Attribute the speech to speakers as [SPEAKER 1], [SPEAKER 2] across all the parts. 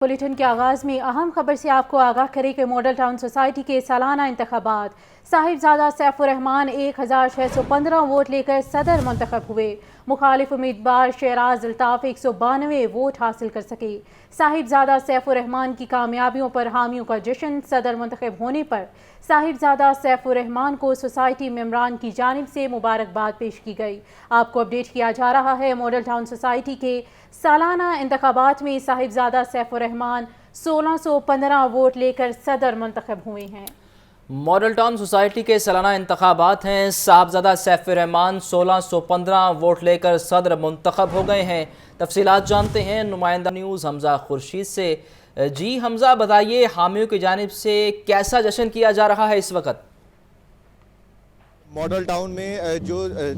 [SPEAKER 1] Bulletin के आगाज़ में अहम खबर से आपको आगाह करें कि मॉडल टाउन सोसाइटी के सालाना इंतखाबात साहिबजादा सैफुर्रहमान 1615 वोट लेकर सदर मुंतखब हुए। मुखालिफ उम्मीदवार शेराज अल्ताफ 192 वोट हासिल कर सके। साहिबजादा सैफुर्रहमान की कामयाबियों पर हामियों का जश्न। सदर मुंतखब होने पर साहिबजादा सैफुर्रहमान को सोसाइटी मेंबरान की जानिब से मुबारकबाद पेश की गई। आपको अपडेट किया जा रहा है, मॉडल टाउन सोसाइटी के सालाना इंतखाबात में साहिबजादा सैफुर्रहमान 1615 वोट लेकर सदर मुंतखब हुए हैं।
[SPEAKER 2] मॉडल टाउन सोसाइटी के सालाना इंतखाबात हैं। साहिबजादा सैफुर्रहमान 1615 वोट लेकर सदर मुंतखब हो गए हैं। तफसीलात जानते हैं नुमाइंदा न्यूज़ हमजा खुर्शीद से। जी हमजा, बताइए हामियों की जानिब से कैसा जश्न किया जा रहा है इस वक्त?
[SPEAKER 3] मॉडल टाउन में जो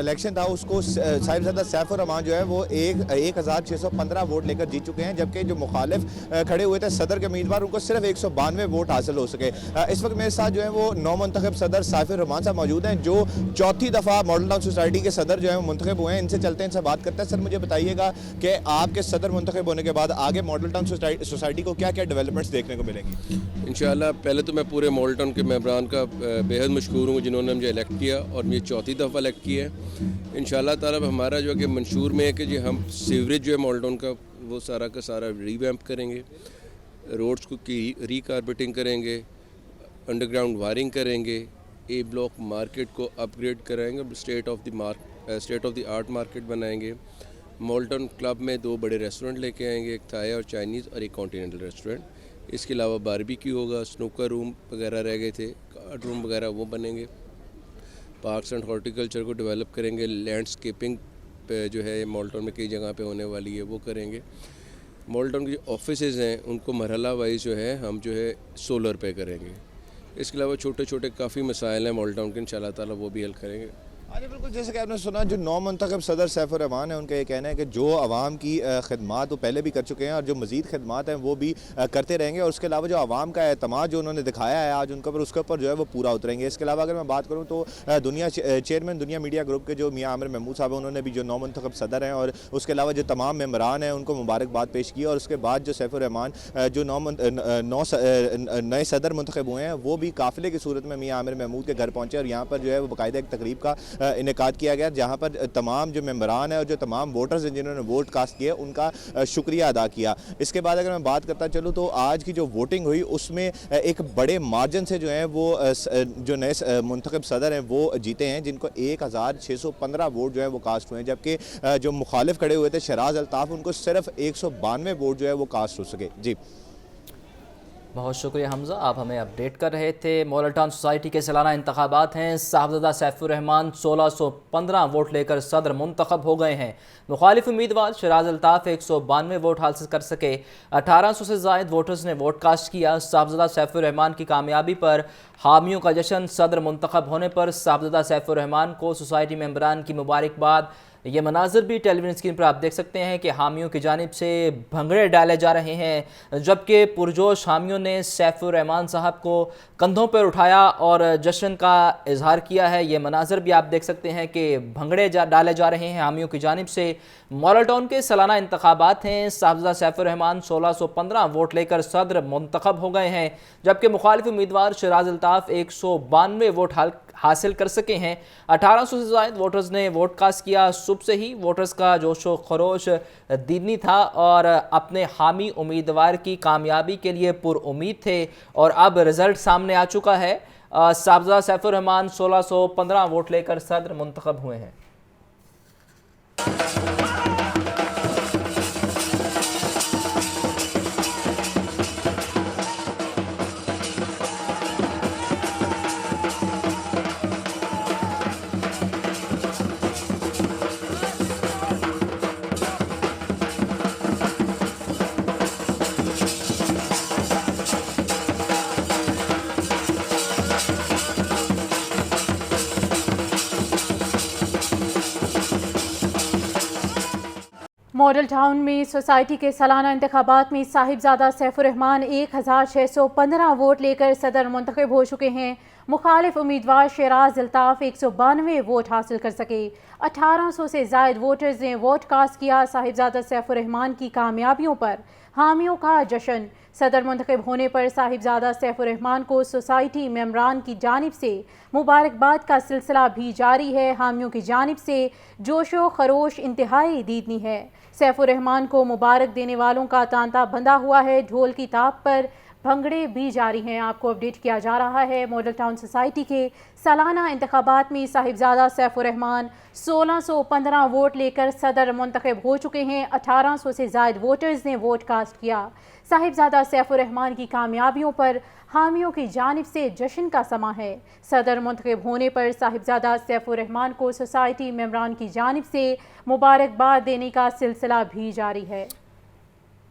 [SPEAKER 3] इलेक्शन था उसको साहिबजादा सैफुर्रहमान जो है वो 1615 वोट लेकर जीत चुके हैं, जबकि जो मुखालिफ खड़े हुए थे सदर के उम्मीदवार उनको सिर्फ 192 वोट हासिल हो सके। इस वक्त मेरे साथ जो है वो नौमुंतखब सदर सैफुर्रहमान साहब मौजूद हैं, जो चौथी दफ़ा मॉडल टाउन सोसाइटी के सदर जो है वो मुंतखब हुए हैं। इनसे चलते हैं, इनसे बात करते हैं। सर, मुझे बताइएगा कि आपके सदर मुंतखब होने के बाद आगे मॉडल टाउन सोसाइटी को क्या क्या डेवलपमेंट्स देखने को मिलेंगी?
[SPEAKER 4] इंशाल्लाह पहले तो मैं पूरे मॉडल टाउन के मेंबरान का बेहद मशकूर हूँ जिन्होंने मुझे इलेक्ट किया और मुझे चौथी दफ़ा इलेक्ट किया है। इंशाल्लाह ताला हमारा जो है कि मंशूर में है कि जी हम सीवरेज जो है मॉडल टाउन का वो सारा का सारा रीवैम्प करेंगे, रोड्स को की रीकारपेटिंग करेंगे, अंडरग्राउंड वायरिंग करेंगे, ए ब्लॉक मार्केट को अपग्रेड कराएंगे, state of the art market बनाएंगे। मॉडल टाउन क्लब में 2 बड़े रेस्टोरेंट लेके आएंगे, एक थाई और चाइनीज़ और एक कॉन्टिनेंटल रेस्टोरेंट। इसके अलावा बारबेक्यू होगा, स्नूकर रूम वगैरह रह गए थे, कार्ड रूम वगैरह वो बनेंगे। पार्क्स एंड हॉर्टिकल्चर को डेवलप करेंगे, लैंडस्केपिंग पे जो है मॉडल टाउन में कई जगह पे होने वाली है वो करेंगे। मॉडल टाउन के जो ऑफिसेज़ हैं उनको मरहला वाइज जो है हम जो है सोलर पे करेंगे। इसके अलावा छोटे छोटे काफ़ी मसाइल हैं मॉडल टाउन के, इंशाल्लाह ताला वो भी हल करेंगे।
[SPEAKER 3] हाँ जी, बिल्कुल। जैसे कि आपने सुना, जो नौमुंतखब सदर सैफुर्रहमान है उनका ये कहना है कि जो आवाम की खिदमात वो पहले भी कर चुके हैं और जो मज़ीद खिदमात हैं वो भी करते रहेंगे, और उसके अलावा जो आवाम का एतमाद जो उन्होंने दिखाया है आज उनके ऊपर, उसके ऊपर जो है वो पूरा उतरेंगे। इसके अलावा अगर मैं बात करूँ तो चेयरमैन दुनिया मीडिया ग्रुप के जो मियाँ आमिर महमूद साहब हैं, उन्होंने भी जो नौमुंतखब सदर हैं और उसके अलावा जो तमाम मेंबरान हैं उनको मुबारकबाद पेश की। और उसके बाद जो सैफुर्रहमान जो नए सदर मुंतखब हुए हैं वो भी काफ़िले की सूरत में मियाँ आमिर महमूद के घर पहुँचे और यहाँ पर जो है वो बाकायदा एक तकरीब का इनेकाद किया गया, जहाँ पर तमाम जो मेंबरान हैं और जो तमाम वोटर्स हैं जिन्होंने वोट कास्ट किया उनका शुक्रिया अदा किया। इसके बाद अगर मैं बात करता चलूँ तो आज की जो वोटिंग हुई उसमें एक बड़े मार्जिन से जो है वो जो नए मुंतखब सदर हैं वो जीते हैं, जिनको 1615 वोट जो है वो कास्ट हुए हैं, जबकि जो मुखालिफ खड़े हुए थे शेराज अल्ताफ उनको सिर्फ 192 वोट जो है वो कास्ट हो सके। जी,
[SPEAKER 2] बहुत शुक्रिया हमजा, आप हमें अपडेट कर रहे थे। मॉडल टाउन सोसाइटी के सालाना इंतखाबात हैं। साहिबजादा सैफुर्रहमान 1615 वोट लेकर सदर मुंतखब हो गए हैं। मुखालिफ उम्मीदवार शेराज अल्ताफ 192 वोट हासिल कर सके। 1800 से ज़ायद वोटर्स ने वोट कास्ट किया। साहिबजादा सैफुर्रहमान की कामयाबी पर हामियों का जश्न। सदर मुंतखब होने पर साहिबजादा सैफुर्रहमान को सोसाइटी मेंबरान की मुबारकबाद। ये मनाज़र भी टेलीविजन स्क्रीन पर आप देख सकते हैं कि हामियों की जानिब से भंगड़े डाले जा रहे हैं, जबकि पुरजोश हामियों ने सैफुर्रहमान साहब को कंधों पर उठाया और जश्न का इजहार किया है। ये मनाज़र भी आप देख सकते हैं कि भंगड़े डाले जा रहे हैं हामियों की जानिब से। मॉडल टाउन के सालाना इंतखाबात हैं। साहिबजादा सैफुर्रहमान 1615 वोट लेकर सदर मुंतखब हो गए हैं, जबकि मुखालिफ उम्मीदवार शेराज अल्ताफ 192 वोट हासिल कर सके हैं। 1800 से ज़ायद वोटर्स ने वोट कास्ट किया। सुबह से ही वोटर्स का जोश व खरोश दीनी था और अपने हामी उम्मीदवार की कामयाबी के लिए पुरउम्मीद थे, और अब रिज़ल्ट सामने आ चुका है। साहिबजादा सैफुर्रहमान 1615 वोट लेकर सदर मुंतखब हुए हैं।
[SPEAKER 1] मॉडल टाउन में सोसाइटी के सालाना इंतखाबात में साहिबजादा सैफुर्रहमान 1615 वोट लेकर सदर मुंतखब हो चुके हैं। मुखालिफ उम्मीदवार शेराज अल्ताफ 192 वोट हासिल कर सके। 1800 से ज़ायद वोटर्स ने वोट कास्ट किया। साहिबजादा सैफुर्रहमान की कामयाबियों पर हामियों का जश्न। सदर मुंतखब होने पर साहिबजादा सैफुर्रहमान को सोसाइटी मेंबरान की जानिब से मुबारकबाद का सिलसिला भी जारी है। हामियों की जानिब से जोशो खरोश इंतहाई दीदनी है। सैफुर्रहमान को मुबारक देने वालों का तांता बंधा हुआ है। ढोल की ताप पर भंगड़े भी जारी हैं। आपको अपडेट किया जा रहा है, मॉडल टाउन सोसाइटी के सालाना इंतखाबात में साहिबजादा सैफुर्रहमान 1615 वोट लेकर सदर मुंतखब हो चुके हैं। 1800 से ज़ायद वोटर्स ने वोट कास्ट किया। साहिबजादा सैफुर्रहमान की कामयाबियों पर हामियों की जानिब से जश्न का समा है। सदर मुंतखब होने पर साहिबजादा सैफुर्रहमान को सोसाइटी मेंबरान की जानिब से मुबारकबाद देने का सिलसिला भी जारी है।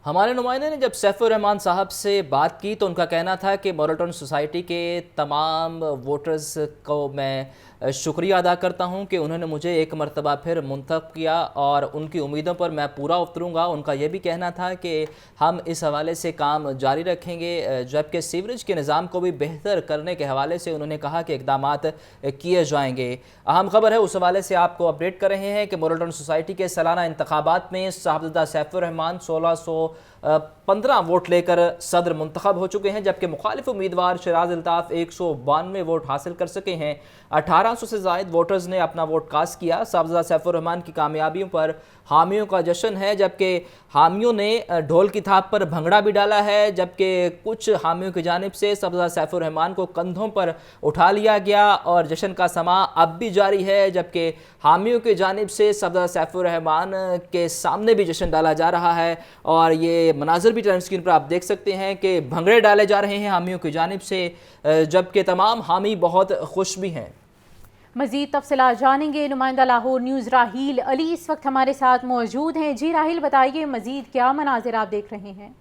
[SPEAKER 2] हमारे नुमाइंदे ने जब सैफुर्रहमान साहब से बात की तो उनका कहना था कि मॉडल टाउन सोसाइटी के तमाम वोटर्स को मैं शुक्रिया अदा करता हूं कि उन्होंने मुझे एक मरतबा फिर मुंतखब किया और उनकी उम्मीदों पर मैं पूरा उतरूंगा। उनका यह भी कहना था कि हम इस हवाले से काम जारी रखेंगे, जबकि सीवरेज के निज़ाम को भी बेहतर करने के हवाले से उन्होंने कहा कि इक़दामात किए जाएंगे। अहम खबर है, उस हवाले से आपको अपडेट कर रहे हैं कि मॉडल टाउन सोसाइटी के सालाना इंतखाबात में साहिबजादा सैफुर्रहमान 1615 वोट लेकर सदर मुंतखब हो चुके हैं, जबकि मुखालिफ उम्मीदवार शराज अल्ताफ़ 192 वोट हासिल कर सके हैं। 1800 से ज़ायद वोटर्स ने अपना वोट कास्ट किया। साहिबजादा सैफुर्रहमान की कामयाबियों पर हामियों का जश्न है, जबकि हामियों ने ढोल की थाप पर भंगड़ा भी डाला है, जबकि कुछ हामियों की जानिब से साहिबजादा सैफुर्रहमान को कंधों पर उठा लिया गया और जश्न का समा अब भी जारी है, जबकि हामियों की जानिब से साहिबजादा सैफुर्रहमान के सामने भी जश्न डाला जा रहा है। और ये मनाज़र भी स्क्रीन पर आप देख सकते हैं कि भंगड़े डाले जा रहे हैं हामियों की जानिब से, जबकि तमाम हामी बहुत खुश भी हैं।
[SPEAKER 1] मज़ीद तफसीलात जानेंगे। नुमाइंदा लाहौर न्यूज़ राहील अली इस वक्त हमारे साथ मौजूद हैं। जी राहील, बताइए मज़ीद क्या मनाज़िर आप देख रहे हैं?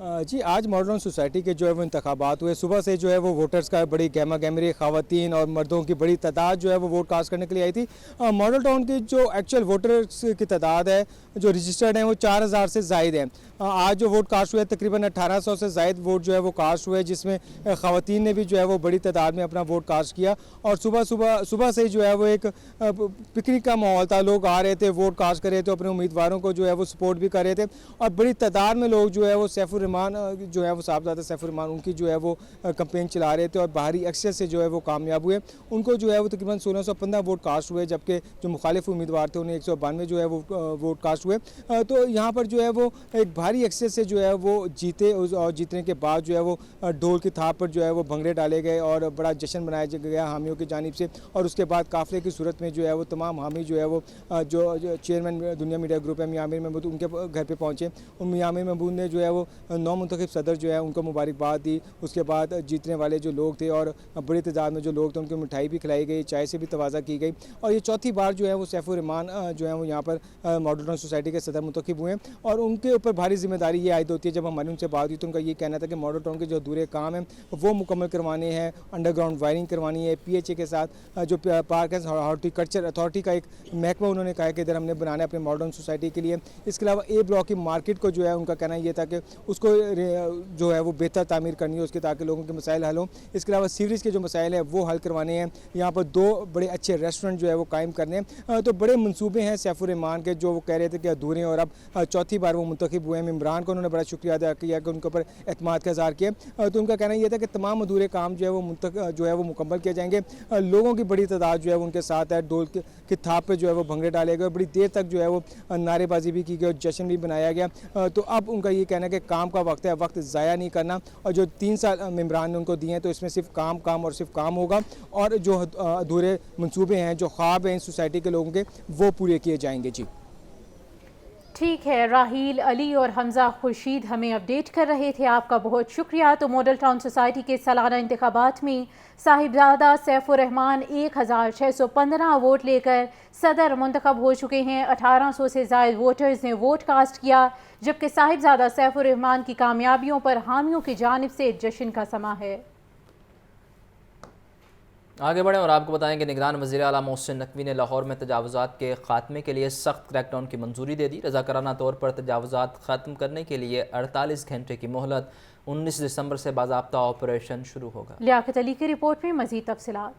[SPEAKER 5] जी, आज मॉडर्न सोसाइटी के जो है वो इंतखाबात हुए। सुबह से जो है वो वोटर्स का बड़ी गहमा गहमरी, ख़वातीन और मर्दों की बड़ी तादाद जो है वो वोट कास्ट करने के लिए आई थी। मॉडल टाउन की जो एक्चुअल वोटर्स की तादाद है जो रजिस्टर्ड हैं वो 4000 से ज़ायद है। आज जो वोट कास्ट हुए तकरीबन 1800 से ज़ायद वोट जो है वो कास्ट हुए, जिसमें ख़वातीन ने भी जो है वो बड़ी तादाद में अपना वोट कास्ट किया। और सुबह से जो है वो एक पिकनिक का माहौल था। लोग आ रहे थे, वोट कास्ट कर रहे थे, अपने उम्मीदवारों को जो है वो सपोर्ट भी कर रहे थे और बड़ी तादाद में लोग जो है वो सैफुर्रहमान जो है वो साहिबजादा सैफुर्रहमान उनकी जो है वो कैंपेन चला रहे थे और बाहरी अक्सर से जो है वो कामयाब हुए। उनको जो है वो तकरीबन 1615 वोट कास्ट हुए, जबकि जो मुखालिफ उम्मीदवार थे उन्हें 192 जो है वो वोट कास्ट हुए। तो यहाँ पर जो है वो एक भारी अक्सर से जो है वो जीते और जीतने के बाद जो है वो ढोल की थाप पर जो है वो भंगड़े डाले गए और बड़ा जश्न मनाया गया हामियों की जानिब से। और उसके बाद काफ़िले की सूरत में जो है वो तमाम हामी जो है वो जो चेयरमैन दुनिया मीडिया ग्रुप है मियां आमिर महमूद, उनके घर पर पहुँचे। मियां आमिर महमूद ने जो है वो नौ मुंतखब सदर जो है उनको मुबारकबाद दी। उसके बाद जीतने वाले जो लोग थे और बड़ी तादाद में जो लोग थे उनको मिठाई भी खिलाई गई, चाय से भी तवाज़ा की गई। और ये चौथी बार जो है वो सैफुर्रहमान जो है वो यहाँ पर मॉडल टाउन सोसाइटी के सदर मुंतखब हुए और उनके ऊपर भारी जिम्मेदारी ये आयद होती है। जब हमारी उनसे बात हुई तो उनका ये कहना था कि मॉडल टाउन के जो अधूरे काम हैं वो मुकम्मल करवाने हैं, अंडरग्राउंड वायरिंग करवानी है। PHA के साथ जो पार्क एंड हॉर्टिकल्चर अथॉरिटी का एक महकमा उन्होंने कहा कि इधर हमने बनाना है अपने मॉडल टाउन सोसाइटी के लिए। इसके अलावा A ब्लॉक की मार्केट को जो है उनका कहना ये था कि उसको जो है वो बेहतर तामीर करनी है उसके, ताकि लोगों के मसाइल हल हों। इसके अलावा सीवरेज के जो मसाइल हैं वो हल करवाने हैं। यहाँ पर 2 बड़े अच्छे रेस्टोरेंट जो है वो कायम करने हैं। तो बड़े मंसूबे हैं सैफुर्रहमान के जो वो कह रहे थे कि अधूरे, और अब चौथी बार वो मुंतखब हुए हैं। इमरान को उन्होंने बड़ा शुक्रिया अदा किया कि उनके ऊपर एतमाद का इज़हार किया। तो उनका कहना यह था कि तमाम अधूरे काम जो है वो मुकम्मल किए जाएंगे। लोगों की बड़ी तादाद जो है वो उनके साथ है। ढोल की थाप पर जो है वो भंगड़े डाले गए, बड़ी देर तक जो है वो नारेबाजी भी की गई और जश्न भी बनाया गया। तो अब उनका ये कहना है कि काम का वक्त है, वक्त ज़ाया नहीं करना। और जो 3 साल इमरान ने उनको दिए हैं तो इसमें सिर्फ काम और सिर्फ काम होगा और जो अधूरे मंसूबे हैं, जो ख्वाब हैं इस सोसाइटी के लोगों के, वो पूरे किए जाएंगे। जी
[SPEAKER 1] ठीक है, राहील अली और हमजा खुर्शीद हमें अपडेट कर रहे थे, आपका बहुत शुक्रिया। तो मॉडल टाउन सोसाइटी के सालाना इंतखाबात में साहिबजादा सैफुर्रहमान 1615 वोट लेकर सदर मुंतखब हो चुके हैं। 1800 से ज़ायद वोटर्स ने वोट कास्ट किया, जबकि साहिबजादा सैफुर्रहमान की कामयाबियों पर हामियों की जानिब से जश्न का समा है।
[SPEAKER 2] आगे बढ़ें और आपको बताएं कि निगरान वज़ीर आला मोहसिन नकवी ने लाहौर में तजावुज़ात के ख़ात्मे के लिए सख्त क्रैकडाउन की मंजूरी दे दी। रज़ाकाराना तौर पर तजावुज़ात ख़त्म करने के लिए 48 घंटे की मोहलत। 19 दिसंबर से बाज़ाब्ता ऑपरेशन शुरू होगा।
[SPEAKER 1] लियाकत अली की रिपोर्ट में मज़ीद तफसीलात।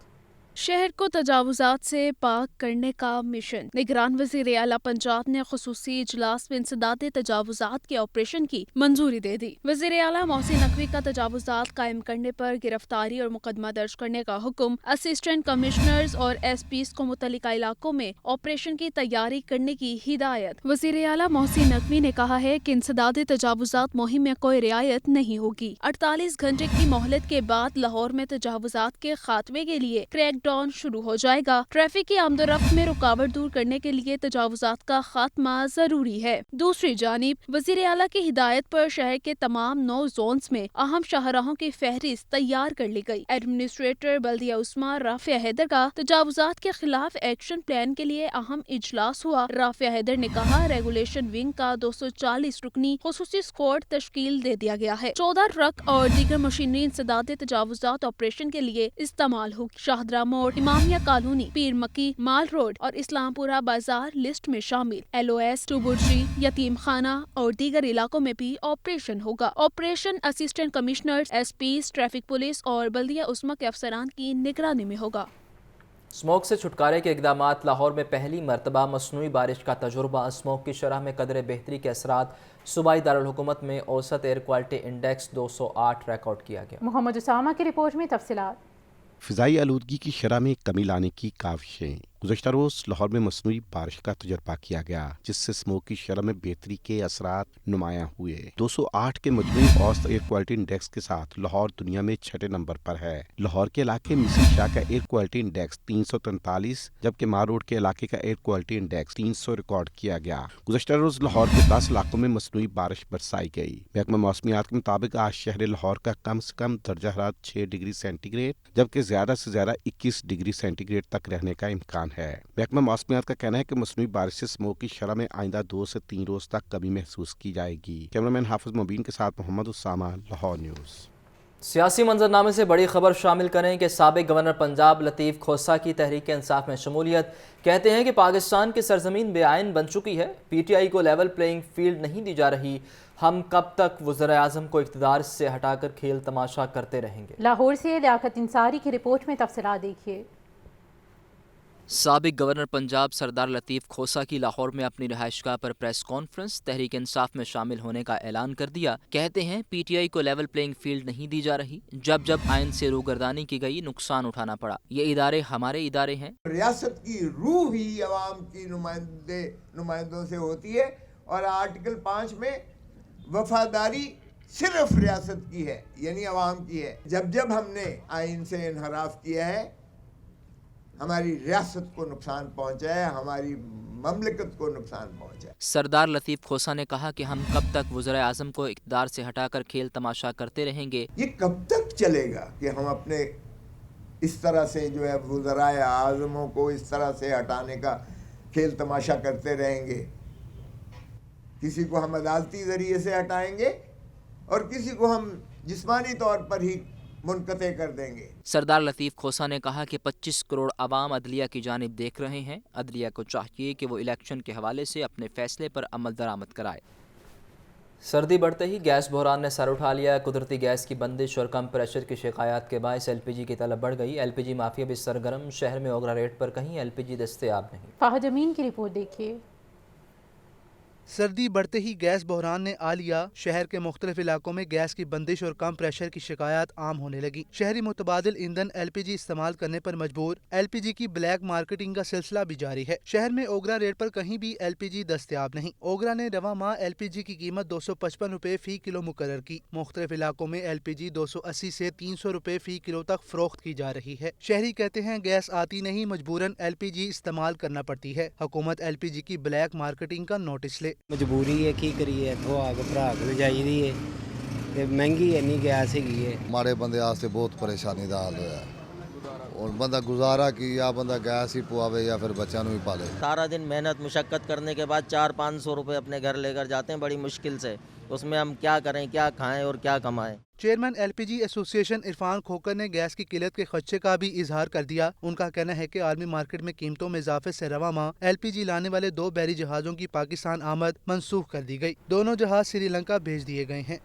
[SPEAKER 6] शहर को तजावुजात से पाक करने का मिशन। निगरान वज़ीर आला पंजाब ने खुसूसी इजलास में इंसदाद तजावुजात के ऑपरेशन की मंजूरी दे दी। वज़ीर आला मोहसिन नकवी का तजावुजात कायम करने पर गिरफ्तारी और मुकदमा दर्ज करने का हुक्म। असिस्टेंट कमिश्नर्स और SP को मुतल्लिका इलाकों में ऑपरेशन की तैयारी करने की हिदायत। वज़ीर आला मोहसिन नकवी ने कहा है कि इंसदाद तजावुजात मुहिम में कोई रियायत नहीं होगी। 48 घंटे की मोहलत के बाद लाहौर में तजावुजात के खात्मे के लिए क्रैक डाउन शुरू हो जाएगा। ट्रैफिक की आमदोरफ्त में रुकावट दूर करने के लिए तजावुजात का खात्मा जरूरी है। दूसरी जानिब वज़ीर आला की हिदायत पर शहर के तमाम 9 जोन्स में अहम शाहराहों की फहरिस्त तैयार कर ली गई। एडमिनिस्ट्रेटर बल्दिया उस्मा राफिया हैदर का तजावुजात के खिलाफ एक्शन प्लान के लिए अहम इजलास हुआ। राफिया हैदर ने कहा, रेगुलेशन विंग का 240 रुकनी खुसूसी स्क्वाड तश्कील दे दिया गया है। 14 ट्रक और दीगर मशीनरी इंसदाद तजावुजात ऑपरेशन के लिए इस्तेमाल होगी। शाहदरा मोड़, इमामिया कॉलोनी, पीर मक्की, माल रोड और इस्लामपुरा बाजार लिस्ट में शामिल। LOS, टूबुर्जी, यतीम खाना और दीगर इलाकों में भी ऑपरेशन होगा। Operation assistant commissioner, SPs, traffic police और बल्दिया उस्मा के अफसरान की निगरानी में होगा।
[SPEAKER 2] स्मोक से छुटकारे के इक़दामात। लाहौर में पहली मरतबा मसनूई बारिश का तजुर्बा। स्मोक की शरह में कदर बेहतरी के असरात। सूबाई दारुल-हुकूमत में औसत एयर क्वालिटी इंडेक्स 208 रिकॉर्ड किया गया।
[SPEAKER 1] मोहम्मद उसामा की रिपोर्ट में तफसीलात।
[SPEAKER 7] फ़िज़ाई आलूदगी की शरह में कमी लाने की काविशें। गुज़श्ता रोज़ लाहौर में मसनूई बारिश का तजर्बा किया गया, जिससे स्मोक की शरह में बेहतरी के असरात नुमायां हुए। 208 के मजमूई औसत एयर क्वालिटी इंडेक्स के साथ लाहौर दुनिया में 6 नंबर पर है। लाहौर के इलाके मिसिर शाह का एयर क्वालिटी इंडेक्स 343, जबकि मार रोड के इलाके का एयर क्वालिटी इंडेक्स 300 रिकॉर्ड किया गया। गुज़श्ता रोज़ लाहौर के 10 इलाकों में मसनूई बारिश बरसाई गई। महकमा मौसमियात के मुताबिक आज शहर लाहौर का कम से कम दर्जा हरारत 6 डिग्री सेंटीग्रेड, जबकि ज्यादा से ज्यादा 21 डिग्री सेंटीग्रेड तक रहने का इम्कान है। महकमा मौसमियात का कहना है कि मसनूई बारिश से स्मोक की शरह में आइंदा 2 से 3 रोज तक कमी महसूस की जाएगी। कैमरामैन हाफिज मुबीन के साथ मोहम्मद उसामा, लाहौर न्यूज़।
[SPEAKER 2] सियासी मंजरनामे से बड़ी खबर शामिल करें कि साबिक गवर्नर पंजाब लतीफ़ खोसा की तहरीक इंसाफ में शमूलियत। कहते हैं कि पाकिस्तान की सरजमीन बेआइन बन चुकी है। PTI को लेवल प्लेइंग फील्ड नहीं दी जा रही। हम कब तक वज़ीर आज़म को इक़्तिदार से हटाकर खेल तमाशा करते रहेंगे।
[SPEAKER 1] लाहौर से लियाकत इंसारी की रिपोर्ट में तफसीलात देखिए।
[SPEAKER 2] साबिक गवर्नर पंजाब सरदार लतीफ़ खोसा की लाहौर में अपनी रहायशगाह पर प्रेस कॉन्फ्रेंस। तहरीक इंसाफ में शामिल होने का ऐलान कर दिया। कहते हैं PTI को लेवल प्लेइंग फील्ड नहीं दी जा रही। जब जब आइन से रूगर्दानी की गई, नुकसान उठाना पड़ा। ये इदारे हमारे इदारे हैं।
[SPEAKER 8] रियासत की रूह ही अवाम की नुमाइंदों से होती है और आर्टिकल 5 में वफादारी सिर्फ रियासत की है, यानी अवाम की है। जब जब हमने आइन से इनहराफ किया है, हमारी रियासत को नुकसान पहुंचा है, हमारी ममलिकत को नुकसान पहुंचा है।
[SPEAKER 2] सरदार लतीफ़ खोसा ने कहा कि हम कब तक वज़ीर आज़म को इक़्तिदार से हटाकर खेल तमाशा करते रहेंगे।
[SPEAKER 8] ये कब तक चलेगा कि हम अपने इस तरह से जो है वज़ीर आज़मों को इस तरह से हटाने का खेल तमाशा करते रहेंगे। किसी को हम अदालती ज़रिए से हटाएंगे और किसी को हम जिस्मानी तौर पर ही मुनक़ते कर देंगे।
[SPEAKER 2] सरदार लतीफ़ खोसा ने कहा कि 25 करोड़ आवाम अदलिया की जानिब देख रहे हैं। अदलिया को चाहिए कि वो इलेक्शन के हवाले से अपने फैसले पर अमल दरामद कराए। सर्दी बढ़ते ही गैस बहरान ने सर उठा लिया। कुदरती गैस की बंदिश और कम प्रेशर की शिकायत के बायस LPG की तलब बढ़ गई। LPG माफिया भी सरगर्म। शहर में ओगरा रेट पर कहीं LPG दस्तयाब नहीं।
[SPEAKER 1] फाहद अमीन की रिपोर्ट देखिए।
[SPEAKER 9] सर्दी बढ़ते ही गैस बहरान ने आ लिया। शहर के मुख्तलिफ इलाकों में गैस की बंदिश और कम प्रेशर की शिकायत आम होने लगी। शहरी मुतबादिल ईंधन LPG इस्तेमाल करने पर मजबूर। LPG की ब्लैक मार्केटिंग का सिलसिला भी जारी है। शहर में ओगरा रेट पर कहीं भी LPG दस्तयाब नहीं। ओगरा ने रवा माह LPG की कीमत 255 रुपए फी किलो मुकर्रर की। मुख्तलिफ इलाकों में LPG 280 से 300 रुपए फी किलो तक फरोख्त की जा रही है। शहरी कहते हैं गैस आती नहीं, मजबूरन LPG इस्तेमाल करना पड़ती है। हुकूमत LPG की ब्लैक मार्केटिंग का नोटिस ले।
[SPEAKER 10] मजबूरी है की करिए, इतों आके भरा के जाइदी है ते महंगी इन्नी गैस हैगी है।
[SPEAKER 11] माड़े बंदे वास्ते बहुत परेशानी का हाल होया और बंदा गुजारा की या बंदा गैस ही पवावे या फिर बच्चों ही पाले।
[SPEAKER 10] सारा दिन मेहनत मुशक्कत करने के बाद 400-500 रुपए अपने घर लेकर जाते हैं बड़ी मुश्किल से। उसमें हम क्या करें, क्या खाएं और क्या कमाएं।
[SPEAKER 9] चेयरमैन LPG एसोसिएशन इरफान खोकर ने गैस की किल्लत के खदशे का भी इजहार कर दिया। उनका कहना है कि आलमी मार्केट में कीमतों में इजाफे से रवा माह LPG लाने वाले 2 बहरी जहाजों की पाकिस्तान आमद मनसूख कर दी गई। दोनों जहाज श्रीलंका भेज दिए गए हैं।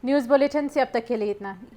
[SPEAKER 1] न्यूज़ बुलेटिन से अब तक के लिए इतना ही।